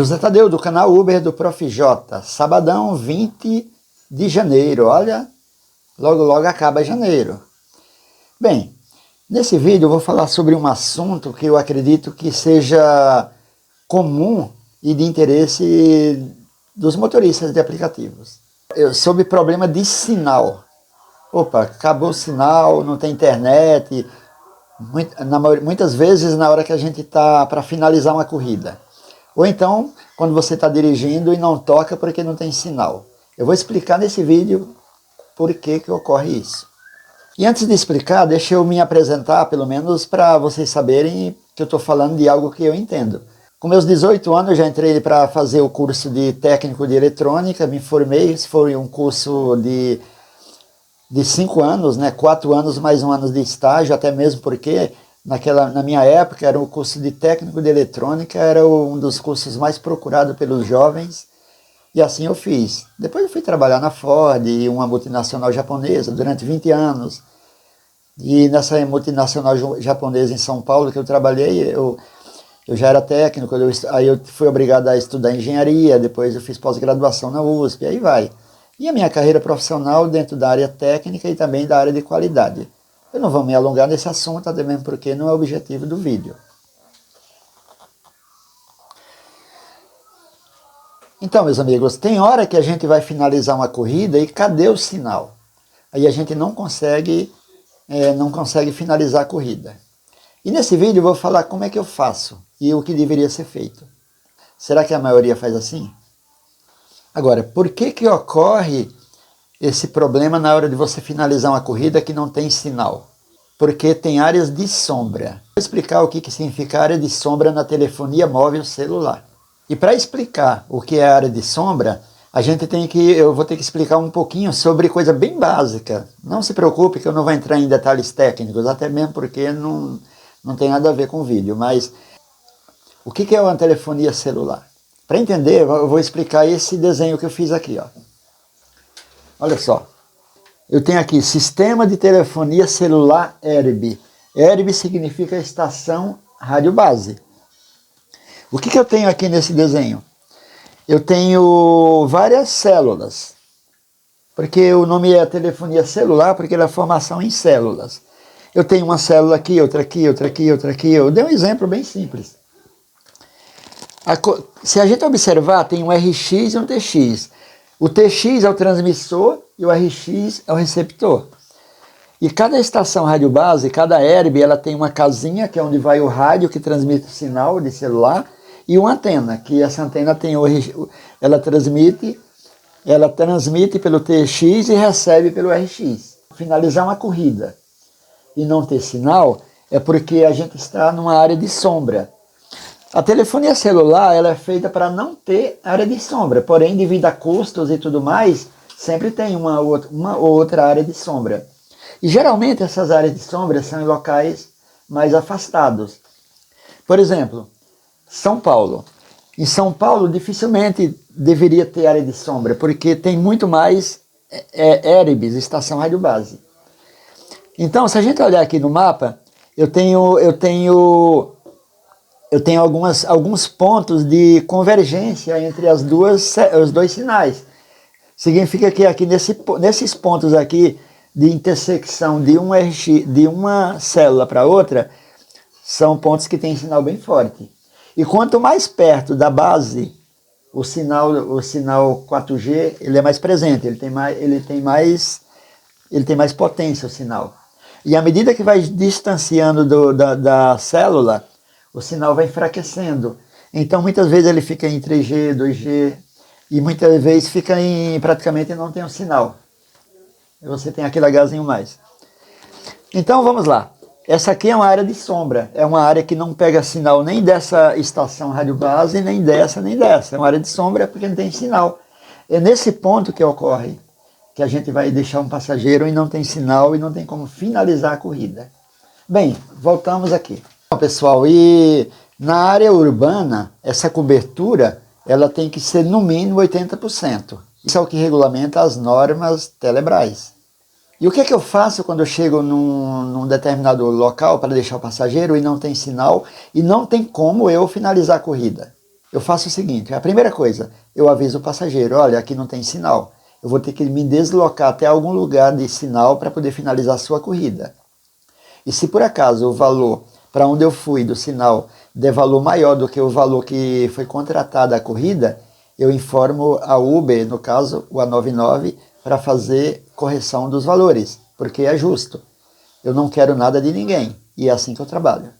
José Tadeu, do canal Uber do Prof. J. Sabadão, 20 de janeiro. Olha, logo logo acaba janeiro. Bem, nesse vídeo eu vou falar sobre um assunto que eu acredito que seja comum e de interesse dos motoristas de aplicativos. Sobre problema de sinal. Opa, acabou o sinal, não tem internet. Muitas vezes na hora que a gente está para finalizar uma corrida. Ou então, quando você está dirigindo e não toca porque não tem sinal. Eu vou explicar nesse vídeo por que ocorre isso. E antes de explicar, deixa eu me apresentar, pelo menos para vocês saberem que eu estou falando de algo que eu entendo. Com meus 18 anos, eu já entrei para fazer o curso de técnico de eletrônica, me formei, foi um curso de 5 anos, né? 4 anos mais 1 ano de estágio, até mesmo porque na minha época era o curso de técnico de eletrônica, era um dos cursos mais procurados pelos jovens, e assim eu fiz. Depois eu fui trabalhar na Ford, uma multinacional japonesa, durante 20 anos, e nessa multinacional japonesa em São Paulo que eu trabalhei, eu já era técnico, aí eu fui obrigado a estudar engenharia, depois eu fiz pós-graduação na USP, aí vai. E a minha carreira profissional dentro da área técnica e também da área de qualidade. Eu não vou me alongar nesse assunto, até mesmo porque não é o objetivo do vídeo. Então, meus amigos, tem hora que a gente vai finalizar uma corrida e cadê o sinal? Aí a gente não consegue finalizar a corrida. E nesse vídeo eu vou falar como é que eu faço e o que deveria ser feito. Será que a maioria faz assim? Agora, por que ocorre esse problema na hora de você finalizar uma corrida que não tem sinal? Porque tem áreas de sombra. Vou explicar o que significa área de sombra na telefonia móvel celular. E para explicar o que é área de sombra, eu vou ter que explicar um pouquinho sobre coisa bem básica. Não se preocupe que eu não vou entrar em detalhes técnicos, até mesmo porque não tem nada a ver com o vídeo. Mas o que é uma telefonia celular? Para entender, eu vou explicar esse desenho que eu fiz aqui. Ó. Olha só. Eu tenho aqui Sistema de Telefonia Celular ERB. ERB significa Estação Rádio Base. O que eu tenho aqui nesse desenho? Eu tenho várias células. Porque o nome é telefonia celular, porque ela é formação em células. Eu tenho uma célula aqui, outra aqui, outra aqui, outra aqui. Eu dei um exemplo bem simples. Se a gente observar, tem um RX e um TX. O TX é o transmissor e o RX é o receptor. E cada estação rádio base, cada ERB, ela tem uma casinha, que é onde vai o rádio que transmite o sinal de celular, e uma antena, que essa antena tem ela transmite pelo TX e recebe pelo RX. Finalizar uma corrida e não ter sinal é porque a gente está numa área de sombra. A telefonia celular ela é feita para não ter área de sombra, porém, devido a custos e tudo mais, sempre tem uma ou outra área de sombra. E geralmente essas áreas de sombra são em locais mais afastados. Por exemplo, São Paulo. Em São Paulo dificilmente deveria ter área de sombra, porque tem muito mais ERBs, Estação Rádio Base. Então, se a gente olhar aqui no mapa, eu tenho alguns pontos de convergência entre os dois sinais. Significa que aqui nesses pontos aqui de intersecção de uma célula para outra, são pontos que têm sinal bem forte. E quanto mais perto da base, o sinal 4G ele é mais presente, ele tem mais potência o sinal. E à medida que vai distanciando da célula, o sinal vai enfraquecendo. Então, muitas vezes ele fica em 3G, 2G, e muitas vezes fica praticamente não tem um sinal. Você tem aquele Hzinho mais. Então, vamos lá. Essa aqui é uma área de sombra. É uma área que não pega sinal nem dessa estação rádio base, nem dessa, nem dessa. É uma área de sombra porque não tem sinal. É nesse ponto que ocorre que a gente vai deixar um passageiro e não tem sinal e não tem como finalizar a corrida. Bem, voltamos aqui. Pessoal, e na área urbana, essa cobertura ela tem que ser no mínimo 80%. Isso é o que regulamenta as normas Telebras. E o que eu faço quando eu chego num determinado local para deixar o passageiro e não tem sinal e não tem como eu finalizar a corrida? eu faço o seguinte, a primeira coisa, eu aviso o passageiro, olha, aqui não tem sinal. Eu vou ter que me deslocar até algum lugar de sinal para poder finalizar a sua corrida. E se por acaso o valor para onde eu fui do sinal der valor maior do que o valor que foi contratada a corrida, eu informo a Uber, no caso o A99, para fazer correção dos valores, porque é justo. Eu não quero nada de ninguém e é assim que eu trabalho.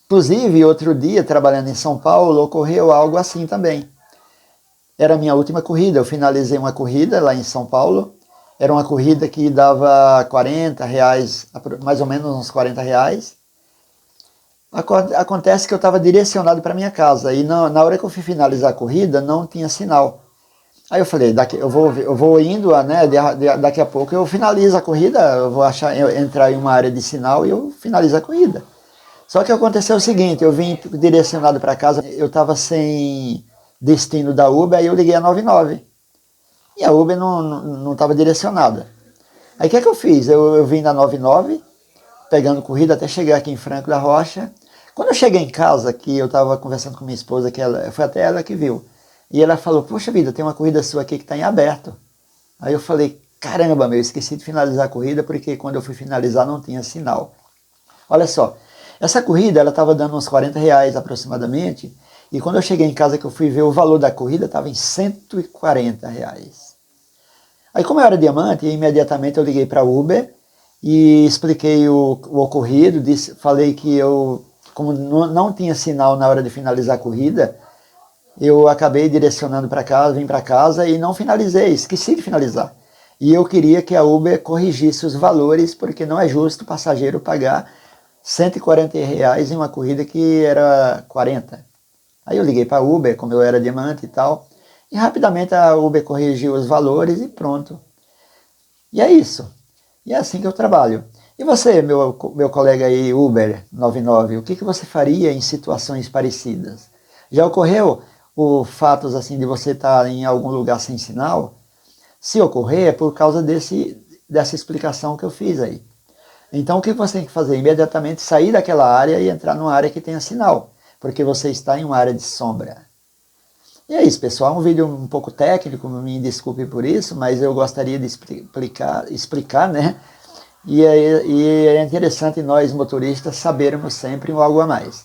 Inclusive, outro dia, trabalhando em São Paulo, ocorreu algo assim também. Era a minha última corrida, eu finalizei uma corrida lá em São Paulo, era uma corrida que dava R$ 40, mais ou menos uns R$ 40. Acontece que eu estava direcionado para minha casa e na hora que eu fui finalizar a corrida não tinha sinal. Aí eu falei, eu vou indo, né, daqui a pouco eu finalizo a corrida, eu vou entrar em uma área de sinal e eu finalizo a corrida. Só que aconteceu o seguinte, eu vim direcionado para casa, eu estava sem destino da Uber, aí eu liguei a 99. E a Uber não estava direcionada. Aí o que é que eu fiz? Eu vim na 99, pegando corrida até chegar aqui em Franco da Rocha. Quando eu cheguei em casa, que eu estava conversando com minha esposa, foi até ela que viu. E ela falou, poxa vida, tem uma corrida sua aqui que está em aberto. Aí eu falei, caramba, eu esqueci de finalizar a corrida, porque quando eu fui finalizar não tinha sinal. Olha só, essa corrida ela estava dando uns R$ 40 aproximadamente, e quando eu cheguei em casa que eu fui ver o valor da corrida, estava em R$ 140. Aí como eu era diamante, imediatamente eu liguei para a Uber e expliquei o ocorrido, falei que eu, como não tinha sinal na hora de finalizar a corrida, eu acabei direcionando para casa, vim para casa e não finalizei, esqueci de finalizar. E eu queria que a Uber corrigisse os valores, porque não é justo o passageiro pagar R$ 140 em uma corrida que era 40. Aí eu liguei para a Uber, como eu era diamante e tal, e rapidamente a Uber corrigiu os valores e pronto. E é isso. E é assim que eu trabalho. E você, meu colega aí, Uber 99, o que você faria em situações parecidas? Já ocorreu fatos assim de você estar em algum lugar sem sinal? Se ocorrer, é por causa dessa explicação que eu fiz aí. Então o que você tem que fazer? Imediatamente sair daquela área e entrar numa área que tenha sinal, porque você está em uma área de sombra. E é isso, pessoal, um vídeo um pouco técnico, me desculpe por isso, mas eu gostaria de explicar, né? E é interessante nós motoristas sabermos sempre algo a mais.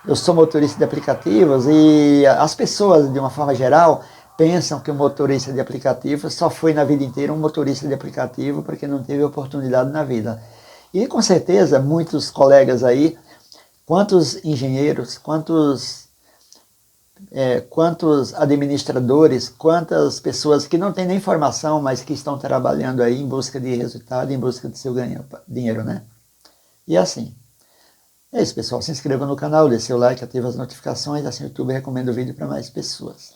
Eu sou motorista de aplicativos e as pessoas, de uma forma geral, pensam que o motorista de aplicativo só foi na vida inteira um motorista de aplicativo porque não teve oportunidade na vida. E com certeza, muitos colegas aí, quantos engenheiros, quantos administradores, quantas pessoas que não têm nem formação, mas que estão trabalhando aí em busca de resultado, em busca de seu dinheiro, né? E assim. É isso, pessoal. Se inscreva no canal, dê seu like, ative as notificações, assim o YouTube recomenda o vídeo para mais pessoas.